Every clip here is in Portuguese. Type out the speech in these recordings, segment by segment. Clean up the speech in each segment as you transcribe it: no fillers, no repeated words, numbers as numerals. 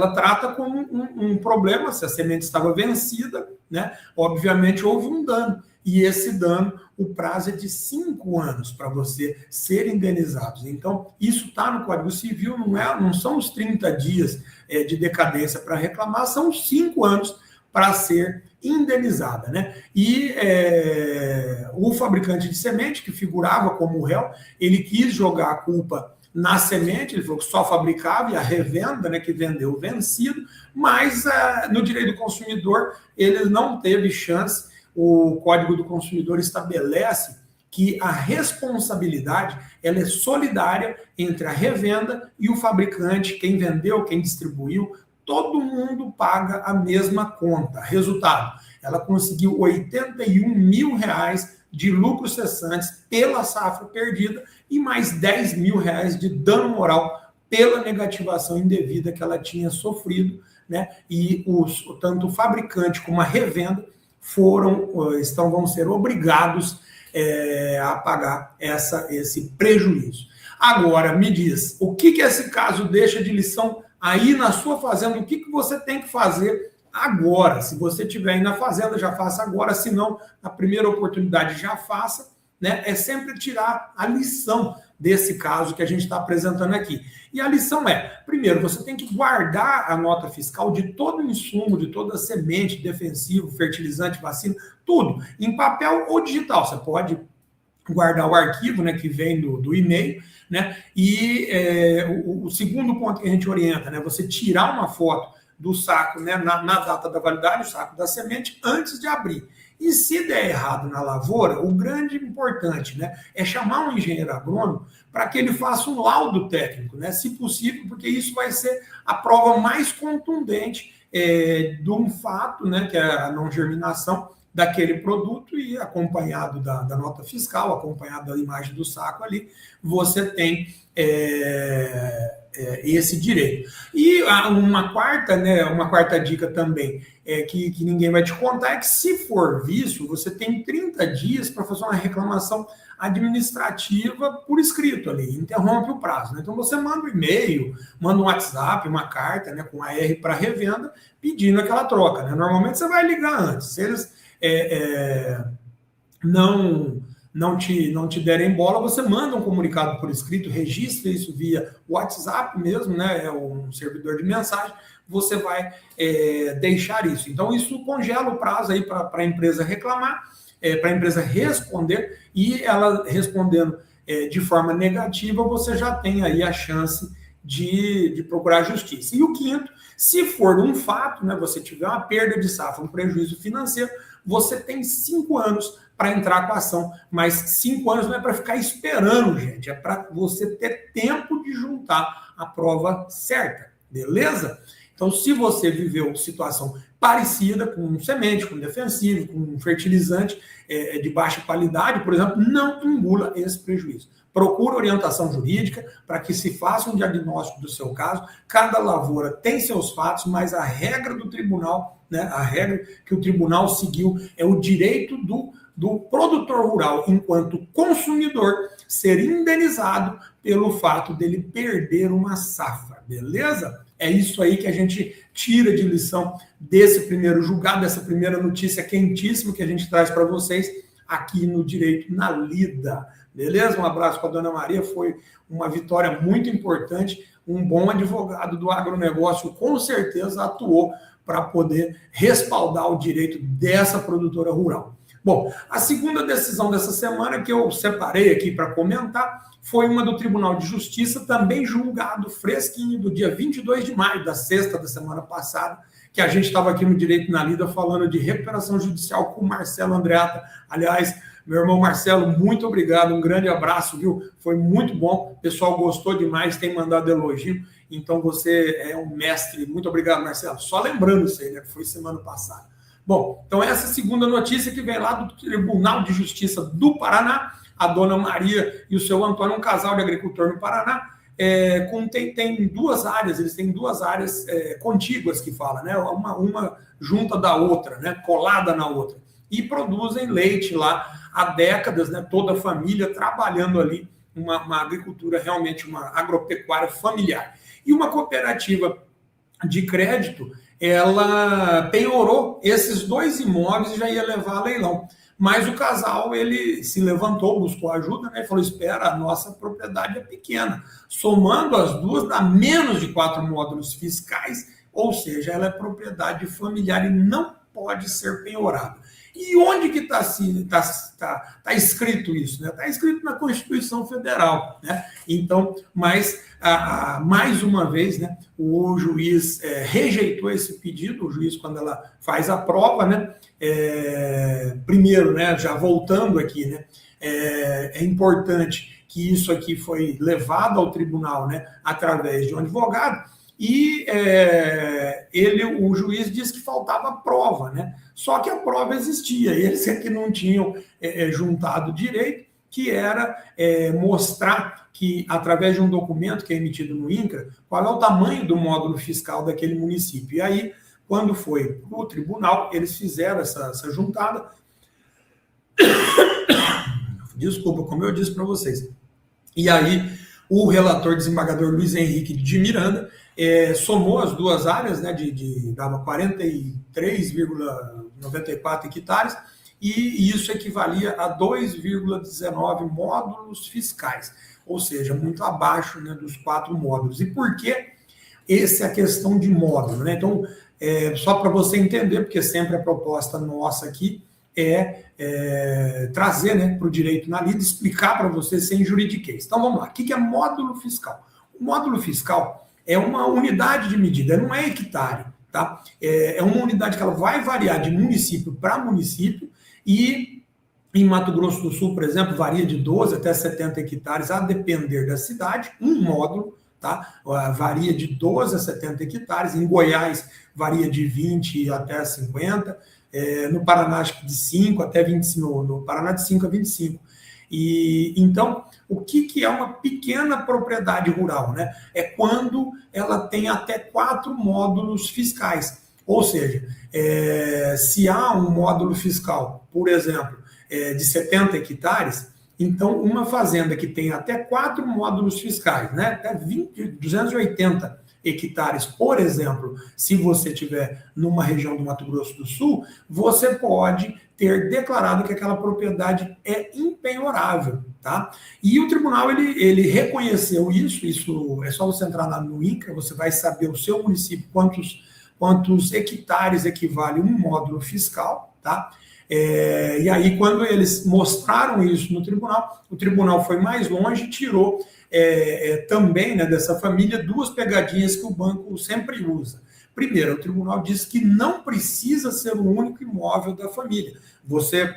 ela trata como um problema, se a semente estava vencida, né? Obviamente houve um dano. E esse dano, o prazo é de 5 anos para você ser indenizado. Então, isso está no Código Civil, não são os 30 dias de decadência para reclamar, são os 5 anos para ser indenizada, né? E o fabricante de semente, que figurava como réu, ele quis jogar a culpa na semente, ele falou que só fabricava, e a revenda, né, que vendeu vencido, mas no direito do consumidor ele não teve chance. O Código do Consumidor estabelece que a responsabilidade ela é solidária entre a revenda e o fabricante, quem vendeu, quem distribuiu, todo mundo paga a mesma conta. Resultado, ela conseguiu R$81 mil de lucros cessantes pela safra perdida e mais R$10 mil de dano moral pela negativação indevida que ela tinha sofrido, né? E tanto o fabricante como a revenda vão ser obrigados a pagar esse prejuízo. Agora, me diz, o que esse caso deixa de lição aí na sua fazenda? O que você tem que fazer agora? Se você estiver aí na fazenda, já faça agora. Se não, na primeira oportunidade, já faça. Né? É sempre tirar a lição desse caso que a gente está apresentando aqui. E a lição é, primeiro, você tem que guardar a nota fiscal de todo o insumo, de toda a semente, defensivo, fertilizante, vacina, tudo, em papel ou digital. Você pode guardar o arquivo, né, que vem do e-mail, né? E o segundo ponto que a gente orienta, né, você tirar uma foto do saco, né, na data da validade, o saco da semente, antes de abrir. E se der errado na lavoura, o grande importante, né, é chamar um engenheiro agrônomo para que ele faça um laudo técnico, né, se possível, porque isso vai ser a prova mais contundente de um fato, né, que é a não germinação daquele produto, e acompanhado da nota fiscal, acompanhado da imagem do saco ali, você tem esse direito. E uma quarta dica também, que ninguém vai te contar, é que se for vício, você tem 30 dias para fazer uma reclamação administrativa por escrito ali, interrompe o prazo. Né? Então você manda um e-mail, manda um WhatsApp, uma carta, né, com AR para revenda, pedindo aquela troca. Né? Normalmente você vai ligar antes. Se eles não te derem bola, você manda um comunicado por escrito, registra isso via WhatsApp mesmo, né? É um servidor de mensagem, você vai deixar isso. Então, isso congela o prazo aí para a empresa reclamar, para a empresa responder, e ela respondendo de forma negativa, você já tem aí a chance de procurar justiça. E o quinto, se for um fato, né, você tiver uma perda de safra, um prejuízo financeiro, você tem 5 anos para entrar com a ação, mas 5 anos não é para ficar esperando, gente, é para você ter tempo de juntar a prova certa, beleza? Então, se você viveu situação parecida com semente, com defensivo, com fertilizante de baixa qualidade, por exemplo, não engula esse prejuízo. Procura orientação jurídica para que se faça um diagnóstico do seu caso. Cada lavoura tem seus fatos, mas a regra do tribunal, né, a regra que o tribunal seguiu é o direito do produtor rural, enquanto consumidor, ser indenizado pelo fato dele perder uma safra, beleza? É isso aí que a gente tira de lição desse primeiro julgado, dessa primeira notícia quentíssima que a gente traz para vocês aqui no Direito na Lida. Beleza? Um abraço para a Dona Maria, foi uma vitória muito importante, um bom advogado do agronegócio com certeza atuou para poder respaldar o direito dessa produtora rural. Bom, a segunda decisão dessa semana que eu separei aqui para comentar foi uma do Tribunal de Justiça, também julgado fresquinho, do dia 22 de maio, da sexta da semana passada, que a gente estava aqui no Direito na Lida falando de recuperação judicial com o Marcelo Andreatta. Aliás, meu irmão Marcelo, muito obrigado, um grande abraço, viu? Foi muito bom, o pessoal gostou demais, tem mandado elogio, então você é um mestre. Muito obrigado, Marcelo. Só lembrando isso aí, né, que foi semana passada. Bom, então essa segunda notícia que vem lá do Tribunal de Justiça do Paraná, a Dona Maria e o seu Antônio, um casal de agricultor no Paraná, tem duas áreas, eles têm duas áreas contíguas que fala, né? Uma junta da outra, né? Colada na outra. E produzem leite lá há décadas, né? Toda a família trabalhando ali, uma agricultura realmente, uma agropecuária familiar. E uma cooperativa de crédito, ela penhorou esses 2 imóveis e já ia levar a leilão. Mas o casal, ele se levantou, buscou ajuda, né, e falou, espera, a nossa propriedade é pequena. Somando as duas, dá menos de 4 módulos fiscais, ou seja, ela é propriedade familiar e não pode ser penhorada. E onde que tá escrito isso? Está escrito na Constituição Federal. Né? Então, mas, mais uma vez, né, o juiz rejeitou esse pedido, o juiz, quando ela faz a prova, né, primeiro, né, já voltando aqui, né, é importante que isso aqui foi levado ao tribunal, né, através de um advogado, e o juiz disse que faltava prova, né? Só que a prova existia, eles é que não tinham juntado direito, que era mostrar que, através de um documento que é emitido no INCRA, qual é o tamanho do módulo fiscal daquele município. E aí, quando foi para o tribunal, eles fizeram essa juntada. Desculpa, como eu disse para vocês. E aí, o relator desembargador Luiz Henrique de Miranda somou as duas áreas, né, dava 43,94 hectares, e isso equivalia a 2,19 módulos fiscais, ou seja, muito abaixo, né, dos 4 módulos. E por que essa é a questão de módulo? Né? Então, só para você entender, porque sempre a proposta nossa aqui trazer, né, para o direito na lida, explicar para você sem juridiquês. Então, vamos lá. O que é módulo fiscal? O módulo fiscal é uma unidade de medida, não é hectare, tá? É uma unidade que ela vai variar de município para município, e em Mato Grosso do Sul, por exemplo, varia de 12 até 70 hectares, a depender da cidade, um módulo, tá? Varia de 12 a 70 hectares, em Goiás varia de 20 até 50, no Paraná acho que de 5 até 25, no Paraná de 5 a 25. E então, o que é uma pequena propriedade rural, né? É quando ela tem até 4 módulos fiscais. Ou seja, se há um módulo fiscal, por exemplo, de 70 hectares, então uma fazenda que tem até 4 módulos fiscais, né? Até 280 hectares, por exemplo, se você tiver numa região do Mato Grosso do Sul, você pode ter declarado que aquela propriedade é impenhorável, tá? E o tribunal, ele reconheceu isso é só você entrar lá no INCRA, você vai saber o seu município quantos hectares equivale um módulo fiscal, tá? E aí, quando eles mostraram isso no tribunal, o tribunal foi mais longe e tirou também, né, dessa família 2 pegadinhas que o banco sempre usa. Primeiro, o tribunal diz que não precisa ser o único imóvel da família. Você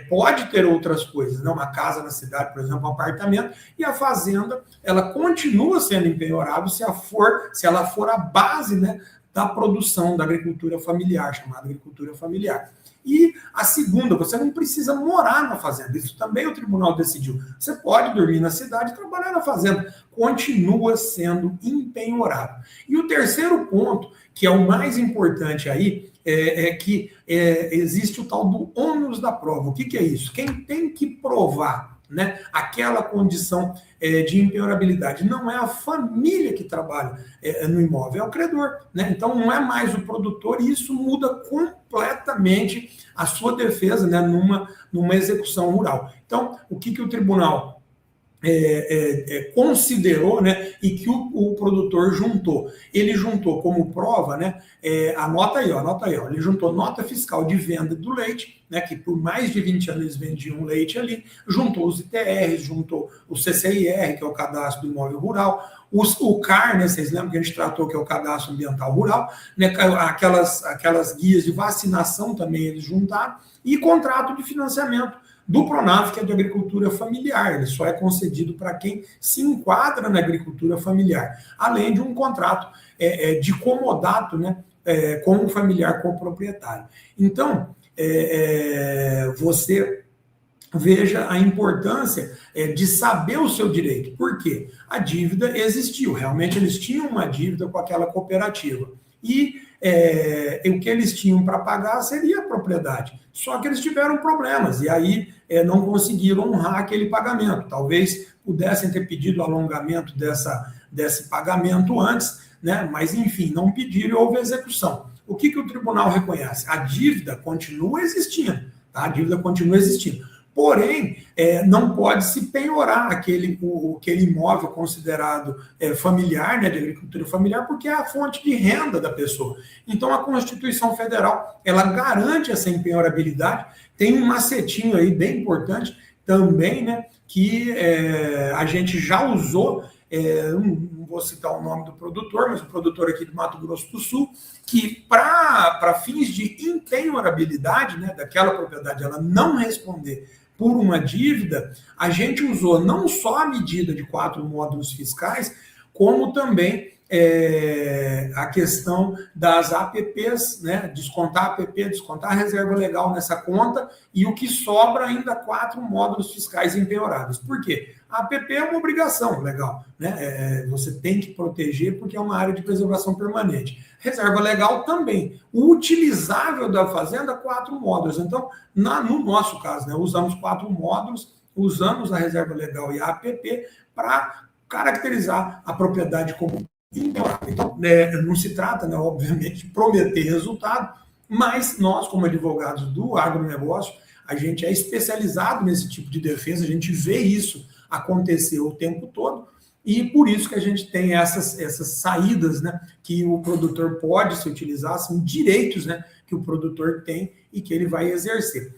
pode ter outras coisas, né? Uma casa na cidade, por exemplo, um apartamento, e a fazenda, ela continua sendo impenhorável se ela for a base, né, da produção da agricultura familiar, chamada agricultura familiar. E a segunda, você não precisa morar na fazenda, isso também o tribunal decidiu. Você pode dormir na cidade e trabalhar na fazenda, continua sendo impenhorável. E o terceiro ponto, que é o mais importante aí, é que existe o tal do ônus da prova. O que é isso? Quem tem que provar, né, aquela condição de impenhorabilidade não é a família que trabalha no imóvel, é o credor, né? Então não é mais o produtor, e isso muda completamente a sua defesa, né, numa execução rural. Então, o que o tribunal considerou, né, e que o produtor juntou? Ele juntou como prova, né, anota aí, ó, ele juntou nota fiscal de venda do leite, né, que por mais de 20 anos eles vendiam leite ali, juntou os ITRs, juntou o CCIR, que é o Cadastro do Imóvel Rural, o CAR, né, vocês lembram que a gente tratou, que é o Cadastro Ambiental Rural, né, aquelas guias de vacinação também eles juntaram, e contrato de financiamento do Pronaf, que é de agricultura familiar. Ele só é concedido para quem se enquadra na agricultura familiar, além de um contrato de comodato, né, com o familiar, com o proprietário. Então, você veja a importância de saber o seu direito. Por quê? A dívida existiu. Realmente eles tinham uma dívida com aquela cooperativa. E o que eles tinham para pagar seria a propriedade. Só que eles tiveram problemas e aí não conseguiram honrar aquele pagamento. Talvez pudessem ter pedido alongamento desse pagamento antes, né? Mas, enfim, não pediram e houve execução. O que o tribunal reconhece? A dívida continua existindo, tá? A dívida continua existindo. Porém, não pode se penhorar aquele imóvel considerado familiar, né, de agricultura familiar, porque é a fonte de renda da pessoa. Então, a Constituição Federal, ela garante essa impenhorabilidade. Tem um macetinho aí bem importante também, né, que a gente já usou, não vou citar o nome do produtor, mas o produtor aqui do Mato Grosso do Sul, que para fins de impenhorabilidade, né, daquela propriedade, ela não responder por uma dívida, a gente usou não só a medida de 4 módulos fiscais, como também a questão das APPs, né? Descontar a APP, descontar a reserva legal nessa conta, e o que sobra ainda 4 módulos fiscais empenhoráveis. Por quê? A APP é uma obrigação legal, né? Você tem que proteger porque é uma área de preservação permanente. Reserva legal também. O utilizável da fazenda, 4 módulos. Então, no nosso caso, né, usamos 4 módulos, usamos a reserva legal e a APP para caracterizar a propriedade como impenhorável. Então, não se trata, né, obviamente, de prometer resultado, mas nós, como advogados do agronegócio, a gente é especializado nesse tipo de defesa, a gente vê isso acontecer o tempo todo, e por isso que a gente tem essas saídas, né, que o produtor pode se utilizar, são direitos, né, que o produtor tem e que ele vai exercer.